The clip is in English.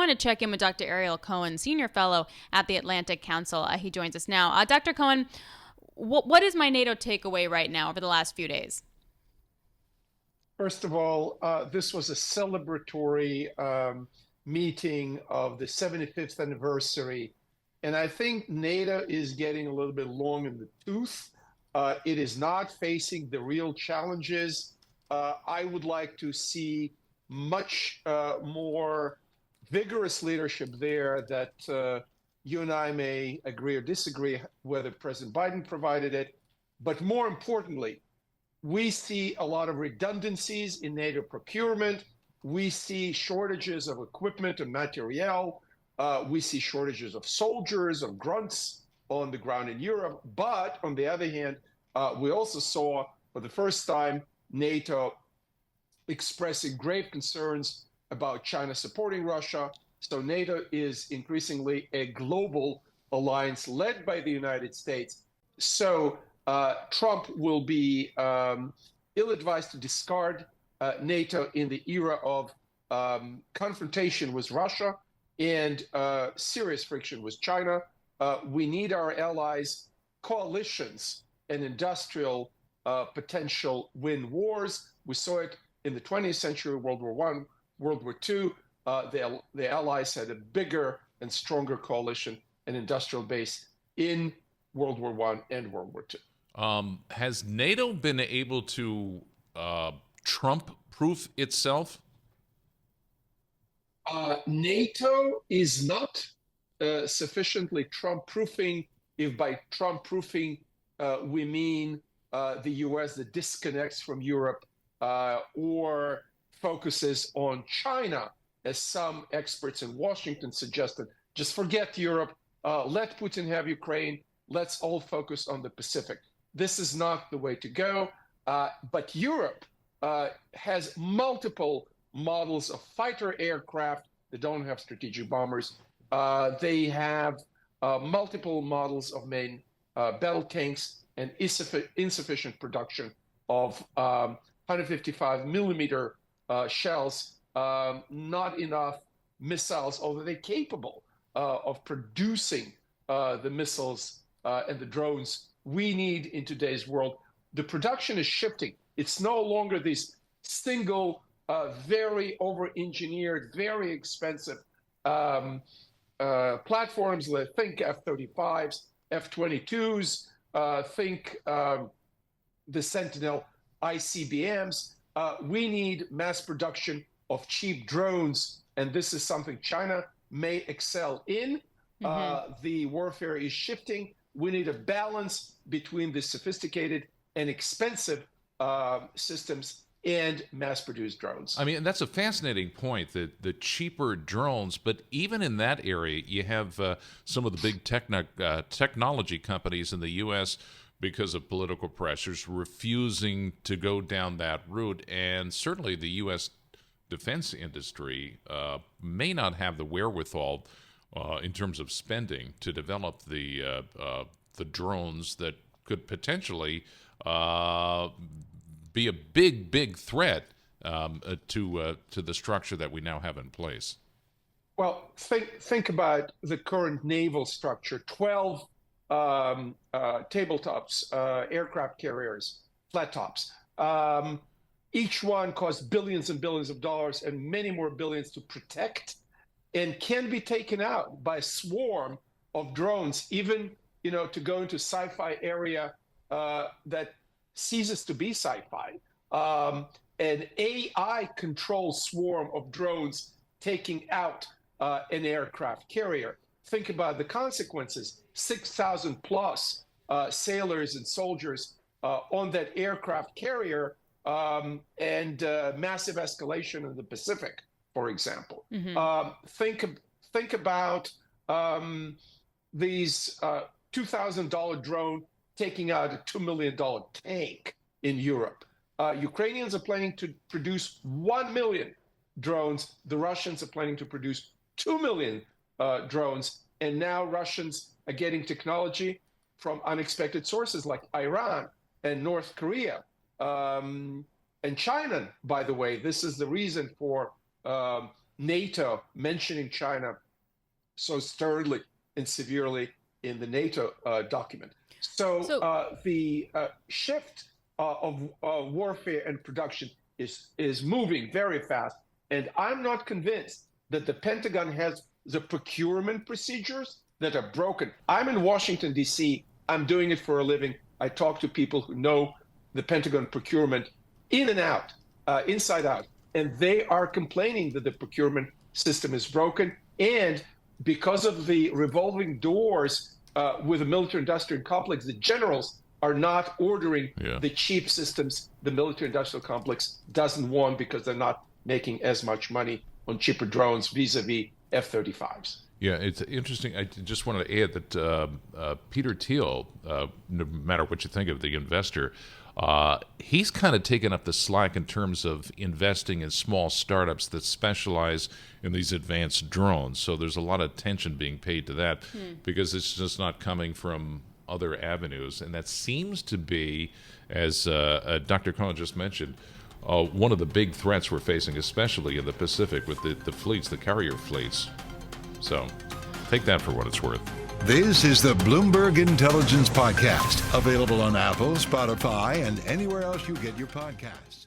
want to check in with Dr. Ariel Cohen, Senior Fellow at the Atlantic Council. He joins us now. Dr. Cohen, what is my NATO takeaway right now over the last few days? First of all, this was a celebratory meeting of the 75th anniversary. And I think NATO is getting a little bit long in the tooth. It is not facing the real challenges. I would like to see much more vigorous leadership there that you and I may agree or disagree whether President Biden provided it. But more importantly, we see a lot of redundancies in NATO procurement. We see shortages of equipment and materiel. We see shortages of soldiers, of grunts on the ground in Europe. But on the other hand, we also saw for the first time NATO expressing grave concerns about China supporting Russia. So NATO is increasingly a global alliance led by the United States. So Trump will be ill-advised to discard NATO in the era of confrontation with Russia and serious friction with China. We need our allies, coalitions, and industrial potential win wars. We saw it in the 20th century, World War I, World War II. The allies had a bigger and stronger coalition and industrial base in World War I and World War II. Has NATO been able to Trump-proof itself? NATO is not sufficiently Trump-proofing. If by Trump-proofing we mean the U.S. that disconnects from Europe or focuses on China, as some experts in Washington suggested, just forget Europe, let Putin have Ukraine, let's all focus on the Pacific. This is not the way to go. But Europe has multiple models of fighter aircraft that don't have strategic bombers. They have multiple models of main battle tanks and insufficient production of 155 millimeter shells, not enough missiles, although they're capable of producing the missiles and the drones we need in today's world. The production is shifting. It's no longer these single, very over-engineered, very expensive platforms. Think F-35s, F-22s, think the Sentinel ICBMs. We need mass production of cheap drones, and this is something China may excel in. The warfare is shifting. We need a balance between the sophisticated and expensive systems and mass-produced drones. I mean, that's a fascinating point, that the cheaper drones, but even in that area, you have some of the big technology companies in the U.S., because of political pressures, refusing to go down that route. And certainly the U.S. defense industry may not have the wherewithal in terms of spending to develop the drones that could potentially be a big threat to the structure that we now have in place. Well, think about the current naval structure: 12 tabletops, aircraft carriers, flat tops. Each one costs billions and billions of dollars and many more billions to protect, and can be taken out by a swarm of drones, even to go into sci-fi area that ceases to be sci-fi. An AI-controlled swarm of drones taking out an aircraft carrier. Think about the consequences. 6,000 plus sailors and soldiers on that aircraft carrier, and massive escalation in the Pacific, for example. Think about these $2,000 drone taking out a $2 million tank in Europe. Ukrainians are planning to produce 1 million drones. The Russians are planning to produce 2 million drones. And now Russians are getting technology from unexpected sources like Iran and North Korea and China, by the way. This is the reason for NATO mentioning China so sternly and severely in the NATO document. So the shift of warfare and production is moving very fast. And I'm not convinced that the Pentagon has the procurement procedures that are broken. I'm in Washington, D.C. I'm doing it for a living. I talk to people who know the Pentagon procurement in and out, inside out. And they are complaining that the procurement system is broken. And because of the revolving doors with the military-industrial complex, the generals are not ordering the cheap systems the military-industrial complex doesn't want because they're not making as much money on cheaper drones vis-a-vis F-35s. Yeah, it's interesting. I just wanted to add that Peter Thiel, no matter what you think of the investor, he's kind of taken up the slack in terms of investing in small startups that specialize in these advanced drones. So there's a lot of attention being paid to that because it's just not coming from other avenues. And that seems to be, as Dr. Cohen just mentioned, one of the big threats we're facing, especially in the Pacific with the fleets, the carrier fleets. So take that for what it's worth. This is the Bloomberg Intelligence Podcast, available on Apple, Spotify, and anywhere else you get your podcasts.